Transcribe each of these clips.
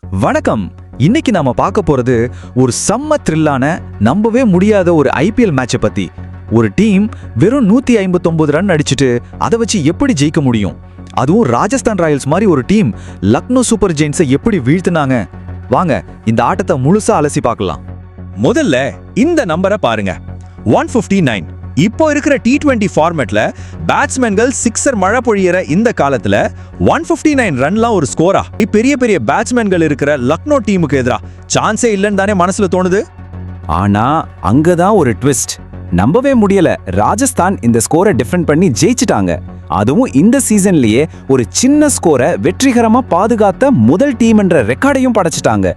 வணக்கம். இன்னைக்கு நாம பார்க்க போறது ஒரு செம்ம த்ரில்லான நம்பவே முடியாத ஒரு ஐபிஎல் மேட்சை பத்தி. ஒரு டீம் வெறும் 159 ரன் அடிச்சிட்டு அதை வச்சு எப்படி ஜெயிக்க முடியும்? அதுவும் ராஜஸ்தான் ராயல்ஸ் மாதிரி ஒரு டீம் லக்னோ சூப்பர் ஜெயின்ஸை எப்படி வீழ்த்தினாங்க? வாங்க இந்த ஆட்டத்தை முழுசா அலசி பார்க்கலாம். முதல்ல இந்த நம்பரை பாருங்க, 159. இப்போ இருக்கிற T20 ஃபார்மேட்ல பேட்ஸ்மேன்கள் சிக்ஸர் மழை பொழியிற இந்த காலத்துல 159 ரன்லாம் ஒரு ஸ்கோரா? பெரிய பெரிய பேட்ஸ்மேன்கள் இருக்கிற லக்னோ டீமுக்கு எதிரா சான்ஸே இல்லைன்னு தானே மனசுல தோணுது. ஆனா அங்கதான் ஒரு ட்விஸ்ட். நம்பவே முடியல, ராஜஸ்தான் இந்த ஸ்கோரை டிஃபெண்ட் பண்ணி ஜெயிச்சிட்டாங்க. அதுவும் இந்த சீசன்லயே ஒரு சின்ன ஸ்கோரை வெற்றிகரமா பாதுகாத்த முதல் டீம் என்ற ரெக்கார்டையும் படைச்சிட்டாங்க.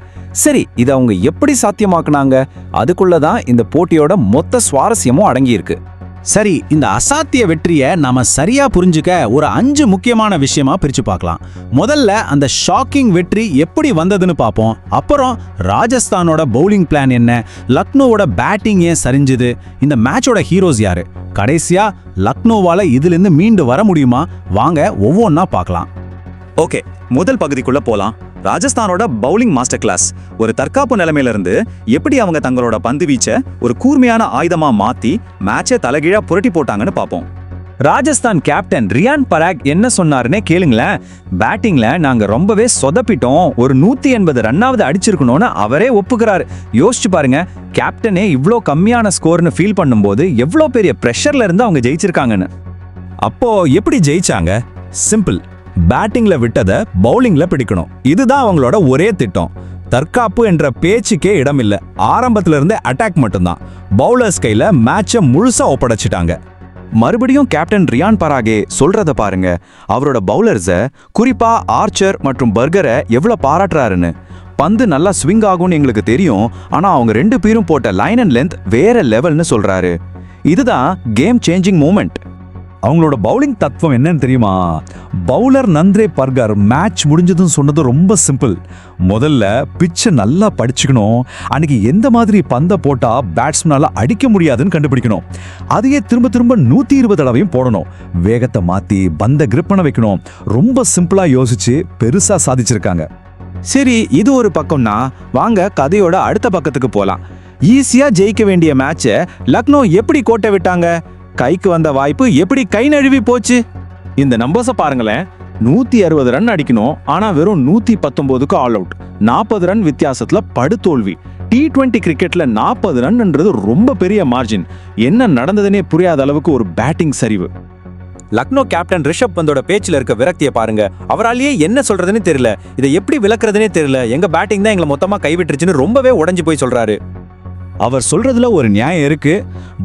சரி, இதை அவங்க எப்படி சாத்தியமாக்குனாங்க? அதுக்குள்ளதான் இந்த போட்டியோட மொத்த சுவாரஸ்யமும் அடங்கியிருக்கு. சரி, இந்த அசாத்திய வெற்றியை நாம சரியா புரிஞ்சுக்க ஒரு 5 முக்கியமான விஷயமா பிரிச்சு பார்க்கலாம். முதல்ல அந்த ஷாக்கிங் வெற்றி எப்படி வந்ததுன்னு பார்ப்போம். அப்புறம் ராஜஸ்தானோட பவுலிங் பிளான் என்ன, லக்னோவோட பேட்டிங் ஏன் சரிஞ்சுது, இந்த மேட்சோட ஹீரோஸ் யாரு, கடைசியா லக்னோவால இதுல இருந்து மீண்டு வர முடியுமா? வாங்க ஒவ்வொன்னா பார்க்கலாம். ஓகே, முதல் பகுதிக்குள்ள போலாம். ராஜஸ்தானோட பவுலிங் மாஸ்டர் கிளாஸ். ஒரு தற்காப்பு நிலைமையில இருந்து எப்படி அவங்க தங்களோட பந்து வீச்ச ஒரு கூர்மையான ஆயுதமா மாத்தி மேட்சை தலைகீழா புரட்டி போட்டாங்கன்னு பார்ப்போம். ராஜஸ்தான் கேப்டன் ரியான் பராக் என்ன சொன்னாருன்னே கேளுங்களேன். பேட்டிங்ல நாங்க ரொம்பவே சொதப்பிட்டோம், ஒரு 180 ரன்னாவது அடிச்சிருக்கணும்னு அவரே ஒப்புக்கிறாரு. யோசிச்சு பாருங்க, கேப்டனே இவ்ளோ கம்மியான ஸ்கோர்னு ஃபீல் பண்ணும்போது எவ்வளோ பெரிய பிரஷர்ல இருந்து அவங்க ஜெயிச்சிருக்காங்கன்னு. அப்போ எப்படி ஜெயிச்சாங்க? சிம்பிள், பேட்டிங்ல விட்டதை பவுலிங்ல பிடிக்கணும். இதுதான் அவங்களோட ஒரே திட்டம். தற்காப்பு என்ற பேச்சுக்கே இடமில்ல. ஆரம்பத்துல இருந்தே அட்டாக் மட்டும்தான். பவுலர்ஸ் கையில மேட்சை முழுசா ஒப்படைச்சிட்டாங்க. மறுபடியும் கேப்டன் ரியான் பராகே சொல்றத பாருங்க. அவரோட பவுலர்ஸை, குறிப்பா ஆர்ச்சர் மற்றும் பர்கரை எவ்வளவு பாராட்டுறாருன்னு. பந்து நல்லா ஸ்விங் ஆகும்னு எங்களுக்கு தெரியும், ஆனா அவங்க 2 பேரும் போட்ட லைன் அண்ட் லென்த் வேற லெவல்னு சொல்றாரு. இதுதான் கேம் சேஞ்சிங் மூமெண்ட். அவங்களோட பவுலிங் தத்துவம் என்னன்னு தெரியுமா? பவுலர் நந்திரே பர்கர் மேட்ச் முடிஞ்சதும் சொன்னது ரொம்ப சிம்பிள். முதல்ல பிச்சை நல்லா படிச்சுக்கணும், அன்னைக்கு எந்த மாதிரி பந்தை போட்டா பேட்ஸ்மேனால அடிக்க முடியாதுன்னு கண்டுபிடிக்கணும். அதையே திரும்ப திரும்ப 120 தடவையும் போடணும். வேகத்தை மாத்தி பந்தை கிரிப் பண்ண வைக்கணும். ரொம்ப சிம்பிளா யோசிச்சு பெருசா சாதிச்சிருக்காங்க. சரி, இது ஒரு பக்கம்னா வாங்க கதையோட அடுத்த பக்கத்துக்கு போலாம். ஈஸியா ஜெயிக்க வேண்டிய மேட்சை லக்னோ எப்படி கோட்டை விட்டாங்க? கைக்கு வந்த வாய்ப்பு எப்படி கை நழுவி போச்சு? இந்த நம்பர்ஸை பாருங்களேன். 160 ரன் அடிக்கணும், ஆனா வெறும் 119க்கு ஆல் அவுட். 40 ரன் வித்தியாசத்துல படுதோல்வி. T20 கிரிக்கெட்ல 40 ரன்ன்றது ரொம்ப பெரிய மார்ஜின். என்ன நடந்ததுன்னே புரியாத அளவுக்கு ஒரு பேட்டிங் சரிவு. லக்னோ கேப்டன் ரிஷப் பந்தோட பேச்சில் இருக்க விரக்தியை பாருங்க. அவராலேயே என்ன சொல்றதுன்னு தெரியல, இதை எப்படி விளக்குறதுனே தெரியல. எங்க பேட்டிங் தான் எங்களை மொத்தமா கைவிட்டுருச்சுன்னு ரொம்பவே உடைஞ்சு போய் சொல்றாரு. அவர் சொல்றதுல ஒரு நியாயம் இருக்கு.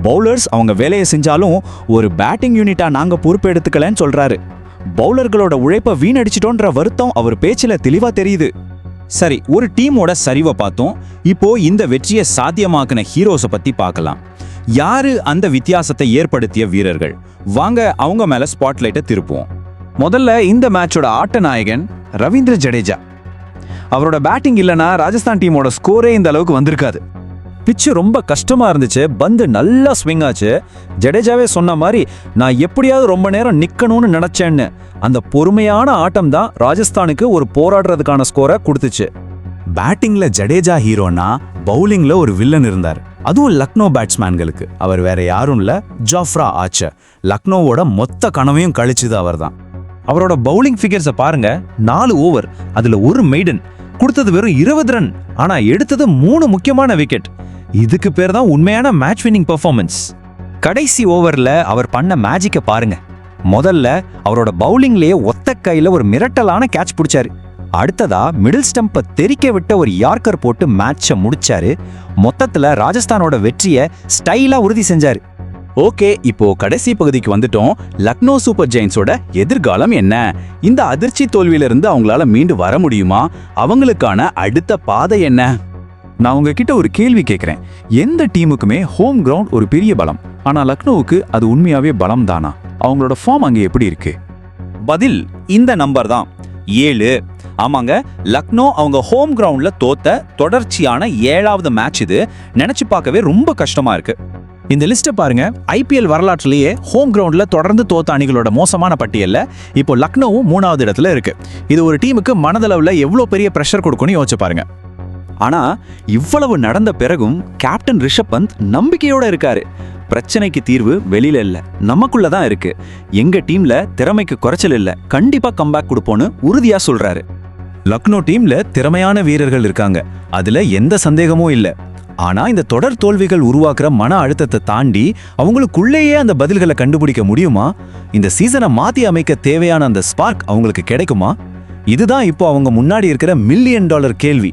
பவுலர்ஸ் அவங்க வேலையை செஞ்சாலும் ஒரு பேட்டிங் யூனிட்டா நாங்க பொறுப்பு எடுத்துக்கலன்னு சொல்றாரு. பவுலர்களோட உழைப்பை வீணடிச்சிட்டோன்ற வருத்தம் அவர் பேச்சில தெளிவா தெரியுது. சரி, ஒரு டீமோட சரிவை பார்த்தோம். இப்போ இந்த வெற்றியை சாத்தியமாக்குன ஹீரோஸை பத்தி பார்க்கலாம். யாரு அந்த வித்தியாசத்தை ஏற்படுத்திய வீரர்கள்? வாங்க அவங்க மேல ஸ்பாட்லைட்டை திருப்புவோம். முதல்ல இந்த மேட்சோட ஆட்ட நாயகன் ரவீந்திர ஜடேஜா. அவரோட பேட்டிங் இல்லைன்னா ராஜஸ்தான் டீமோட ஸ்கோரே இந்த அளவுக்கு வந்திருக்காது. பிச்சு ரொம்ப கஷ்டமா இருந்துச்சு, பந்து நல்லா ஸ்விங் ஆச்சு. ஜடேஜாவே சொன்ன மாதிரி நான் எப்படியாவது ரொம்ப நேரம் நிக்கணும்னு நினைச்சேன்னு. அந்த பொறுமையான ஆட்டம் தான் ராஜஸ்தானுக்கு ஒரு போராடுறதுக்கான ஸ்கோரை கொடுத்துச்சு. பேட்டிங்ல ஜடேஜா ஹீரோனா, பவுலிங்ல ஒரு வில்லன் இருந்தார். அதுவும் லக்னோ பேட்ஸ்மேன்களுக்கு. அவர் வேற யாரும் இல்ல, ஜாஃப்ரா ஆர்ச்சர். லக்னோவோட மொத்த கனவையும் கழிச்சது அவர்தான். அவரோட பவுலிங் ஃபிகர்ஸை பாருங்க. 4 ஓவர், அதுல ஒரு மெய்டன், கொடுத்தது வெறும் 20 ரன், ஆனா எடுத்தது 3 முக்கியமான விக்கெட். இதுக்கு பேர் தான் உண்மையான மேட்ச் வின்னிங் பெர்ஃபார்மன்ஸ். கடைசி ஓவர்ல அவர் பண்ண மேஜிக்கை பாருங்க. முதல்ல அவரோட பவுலிங்லயே ஒத்த கையில ஒரு மிரட்டலான கேட்ச் பிடிச்சாரு. அடுத்ததா மிடில் ஸ்டம்பை தெறிக்க விட்ட ஒரு யார்க்கர் போட்டு மேட்சை முடிச்சாரு. மொத்தத்துல ராஜஸ்தானோட வெற்றியை ஸ்டைலா உறுதி செஞ்சாரு. ஓகே, இப்போ கடைசி பகுதிக்கு வந்துட்டோம். லக்னோ சூப்பர் ஜெயின்ஸோட எதிர்காலம் என்ன? இந்த அதிர்ச்சி தோல்வியிலிருந்து அவங்களால மீண்டு வர முடியுமா? அவங்களுக்கான அடுத்த பாதை என்ன? நான் உங்ககிட்ட ஒரு கேள்வி கேட்கிறேன். எந்த டீமுக்குமே ஹோம் கிரவுண்ட் ஒரு பெரிய பலம், ஆனா லக்னோவுக்கு அது உண்மையாவே பலம் தானா? அவங்களோட ஃபார்ம் அங்கே எப்படி இருக்கு? பதில் இந்த நம்பர் தான், 7. ஆமாங்க, லக்னோ அவங்க ஹோம் கிரவுண்ட்ல தோத்த தொடர்ச்சியான 7வது மேட்ச் இது. நினைச்சு பார்க்கவே ரொம்ப கஷ்டமா இருக்கு. இந்த லிஸ்ட்டை பாருங்க. ஐபிஎல் வரலாற்றிலேயே ஹோம் கிரவுண்ட்ல தொடர்ந்து தோத்த அணிகளோட மோசமான பட்டியல்ல இப்போ லக்னோவும் 3வது இடத்துல இருக்கு. இது ஒரு டீமுக்கு மனதளவுல எவ்வளவு பெரிய பிரஷர் கொடுக்கும்னு யோசிச்சு பாருங்க. ஆனா இவ்வளவு நடந்த பிறகும் கேப்டன் ரிஷப் பந்த் நம்பிக்கையோட இருக்காரு. பிரச்சனைக்கு தீர்வு வெளியில இல்ல, நமக்குள்ள தான் இருக்கு. எங்க டீம்ல திறமைக்கு குறைச்சல் இல்ல, கண்டிப்பா கம்பேக் கொடுப்போம்னு உறுதியா சொல்றாரு. லக்னோ டீம்ல திறமையான வீரர்கள் இருக்காங்க, அதுல எந்த சந்தேகமும் இல்ல. ஆனா இந்த தொடர் தோல்விகள் உருவாக்குற மன அழுத்தத்தை தாண்டி அவங்களுக்குள்ளேயே அந்த பதில்களை கண்டுபிடிக்க முடியுமா? இந்த சீசனை மாத்தி அமைக்க தேவையான அந்த ஸ்பார்க் அவங்களுக்கு கிடைக்குமா? இதுதான் இப்போ அவங்க முன்னாடி இருக்கிற $1 மில்லியன் கேள்வி.